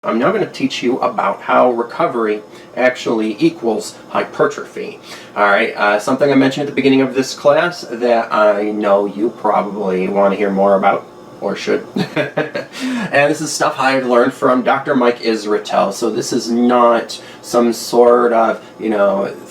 I'm now going to teach you about how recovery actually equals hypertrophy. Alright, something I mentioned at the beginning of this class that I know you probably want to hear more about, or should. And this is stuff I've learned from Dr. Mike Israetel, so this is not some sort of,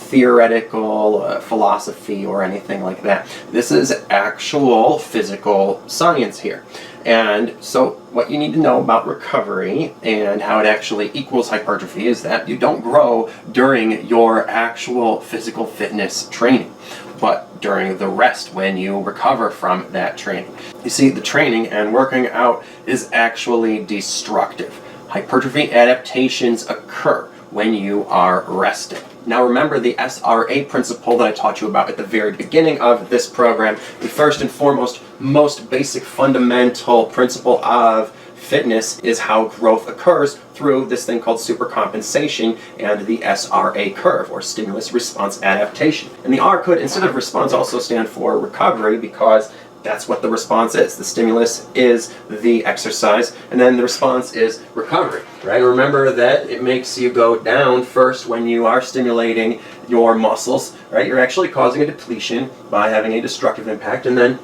theoretical philosophy or anything like that. This is actual physical science here. And so what you need to know about recovery and how it actually equals hypertrophy is that you don't grow during your actual physical fitness training, but during the rest when you recover from that training. You see, the training and working out is actually destructive. Hypertrophy adaptations occur when you are resting. Now remember the SRA principle that I taught you about at the very beginning of this program. The first and foremost, most basic fundamental principle of fitness is how growth occurs through this thing called supercompensation and the SRA curve, or stimulus response adaptation. And the R could, instead of response, also stand for recovery, because that's what the response is. The stimulus is the exercise, and then the response is recovery, right? Remember that it makes you go down first when you are stimulating your muscles, right? You're actually causing a depletion by having a destructive impact, and then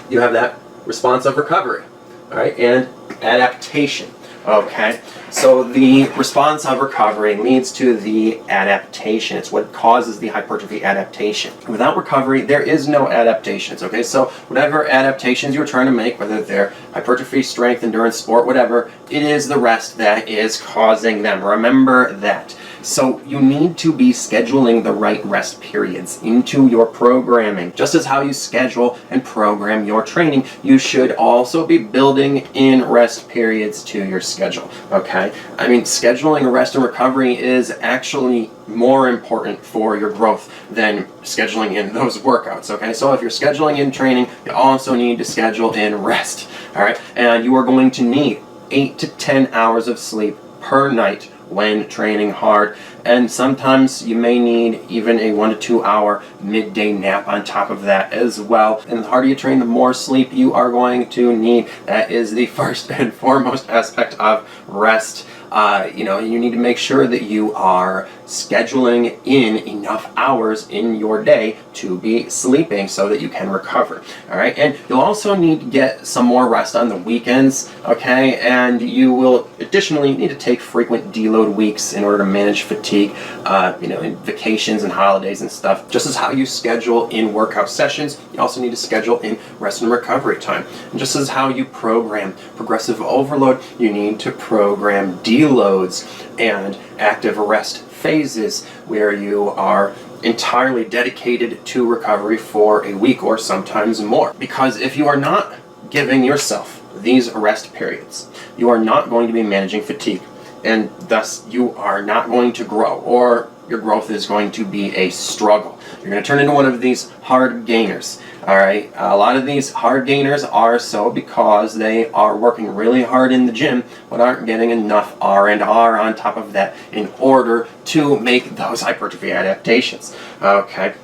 you have that response of recovery, all right, and adaptation. Okay, so the response of recovery leads to the adaptation. It's what causes the hypertrophy adaptation. Without recovery, there is no adaptations. Okay, so whatever adaptations you're trying to make, whether they're hypertrophy, strength, endurance, sport, whatever, it is the rest that is causing them. Remember that. So you need to be scheduling the right rest periods into your programming. Just as how you schedule and program your training, you should also be building in rest periods to your schedule. Okay? I mean, scheduling rest and recovery is actually more important for your growth than scheduling in those workouts. Okay? So if you're scheduling in training, you also need to schedule in rest. All right? And you are going to need 8 to 10 hours of sleep per night when training hard, and sometimes you may need even a 1 to 2 hour midday nap on top of that as well. And the harder you train, the more sleep you are going to need. That is the first and foremost aspect of rest. You need to make sure that you are scheduling in enough hours in your day to be sleeping so that you can recover. All right, and you'll also need to get some more rest on the weekends. Okay, and you will additionally need to take frequent deload weeks in order to manage fatigue. In vacations and holidays and stuff. Just as how you schedule in workout sessions, you also need to schedule in rest and recovery time. And just as how you program progressive overload, you need to program deloads and active rest phases where you are entirely dedicated to recovery for a week or sometimes more. Because if you are not giving yourself these rest periods, you are not going to be managing fatigue, and thus you are not going to grow, or your growth is going to be a struggle. You're going to turn into one of these hard gainers. All right, a lot of these hard gainers are so because they are working really hard in the gym but aren't getting enough R&R on top of that in order to make those hypertrophy adaptations. Okay,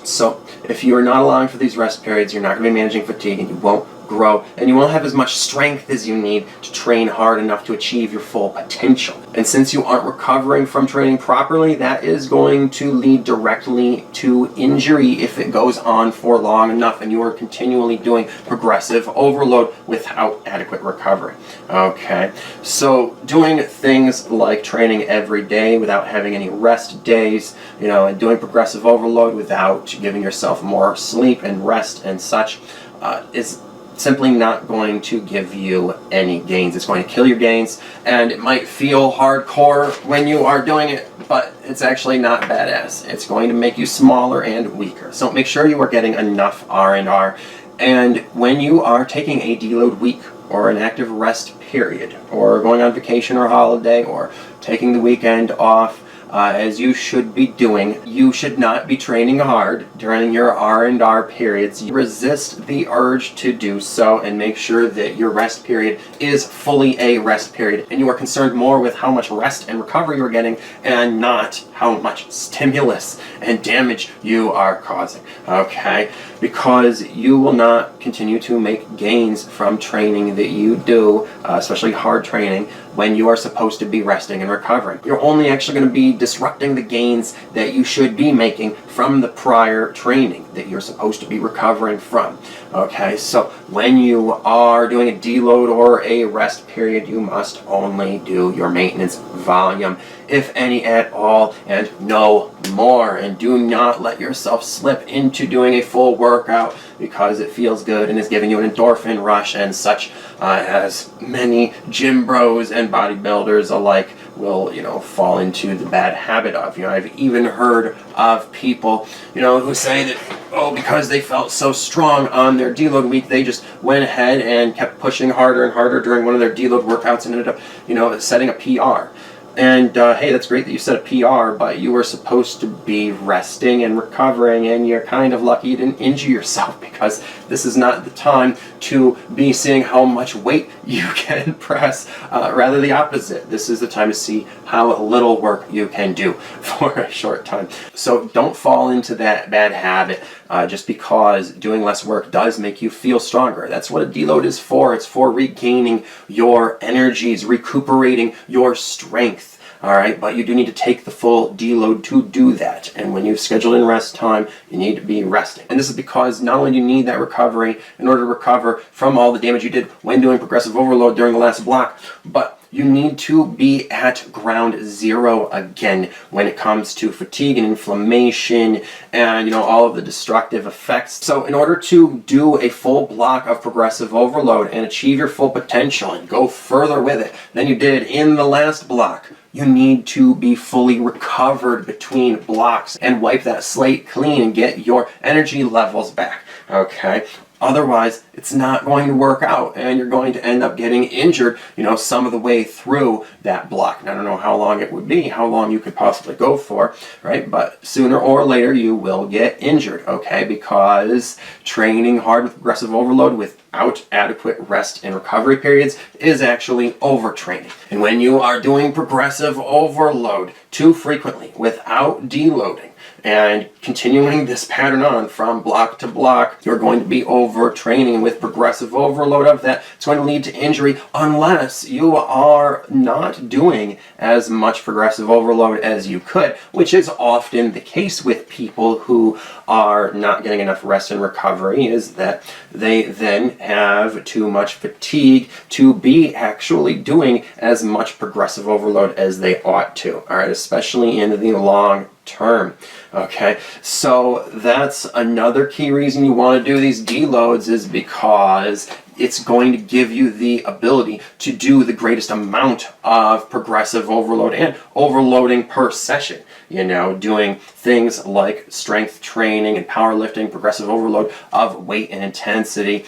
so if you are not allowing for these rest periods, you're not going to be managing fatigue, and you won't grow, and you won't have as much strength as you need to train hard enough to achieve your full potential. And since you aren't recovering from training properly, that is going to lead directly to injury if it goes on for long enough and you are continually doing progressive overload without adequate recovery. Okay, so doing things like training every day without having any rest days, and doing progressive overload without giving yourself more sleep and rest and such is simply not going to give you any gains. It's going to kill your gains, and it might feel hardcore when you are doing it, but it's actually not badass. It's going to make you smaller and weaker. So make sure you are getting enough R&R, and when you are taking a deload week or an active rest period, or going on vacation or holiday, or taking the weekend off, as you should be doing, you should not be training hard during your R&R periods. You resist the urge to do so, and make sure that your rest period is fully a rest period, and you are concerned more with how much rest and recovery you're getting and not how much stimulus and damage you are causing. Okay, because you will not continue to make gains from training that you do, especially hard training, when you are supposed to be resting and recovering. You're only actually going to be disrupting the gains that you should be making from the prior training that you're supposed to be recovering from. Okay, so when you are doing a deload or a rest period, you must only do your maintenance volume, if any at all, and no more. And do not let yourself slip into doing a full workout because it feels good and is giving you an endorphin rush and such, as many gym bros and bodybuilders alike will, fall into the bad habit of. I've even heard of people, who say that, because they felt so strong on their deload week, they just went ahead and kept pushing harder and harder during one of their deload workouts and ended up, setting a PR. And hey, that's great that you set a PR, but you were supposed to be resting and recovering, and you're kind of lucky you didn't injure yourself, because this is not the time to be seeing how much weight you can press. Rather the opposite. This is the time to see how little work you can do for a short time. So don't fall into that bad habit just because doing less work does make you feel stronger. That's what a deload is for. It's for regaining your energies, recuperating your strength. All right, but you do need to take the full deload to do that. And when you've scheduled in rest time, you need to be resting. And this is because not only do you need that recovery in order to recover from all the damage you did when doing progressive overload during the last block, but you need to be at ground zero again when it comes to fatigue and inflammation and all of the destructive effects. So in order to do a full block of progressive overload and achieve your full potential and go further with it than you did in the last block, you need to be fully recovered between blocks and wipe that slate clean and get your energy levels back. Okay? Otherwise, it's not going to work out, and you're going to end up getting injured, some of the way through that block. And I don't know how long it would be, how long you could possibly go for, right? But sooner or later, you will get injured, okay? Because training hard with progressive overload without adequate rest and recovery periods is actually overtraining. And when you are doing progressive overload too frequently without deloading, and continuing this pattern on from block to block, you're going to be overtraining. With progressive overload of that, it's going to lead to injury unless you are not doing as much progressive overload as you could, which is often the case with people who are not getting enough rest and recovery, is that they then have too much fatigue to be actually doing as much progressive overload as they ought to, all right, especially in the long term. Okay, so that's another key reason you want to do these deloads, is because it's going to give you the ability to do the greatest amount of progressive overload and overloading per session. Doing things like strength training and powerlifting, progressive overload of weight and intensity,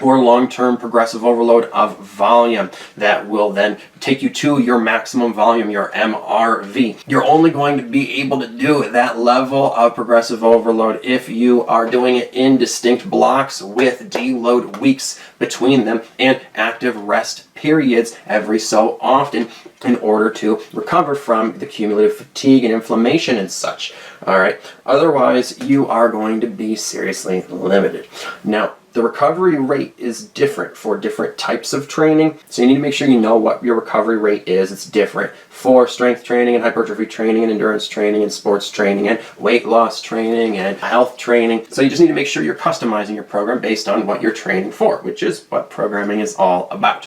or long-term progressive overload of volume that will then take you to your maximum volume, your MRV. You're only going to be able to do that level of progressive overload if you are doing it in distinct blocks with deload weeks between them and active rest periods every so often in order to recover from the cumulative fatigue and inflammation and such. All right. Otherwise, you are going to be seriously limited. Now, the recovery rate is different for different types of training, so you need to make sure you know what your recovery rate is. It's different for strength training and hypertrophy training and endurance training and sports training and weight loss training and health training. So you just need to make sure you're customizing your program based on what you're training for, which is what programming is all about.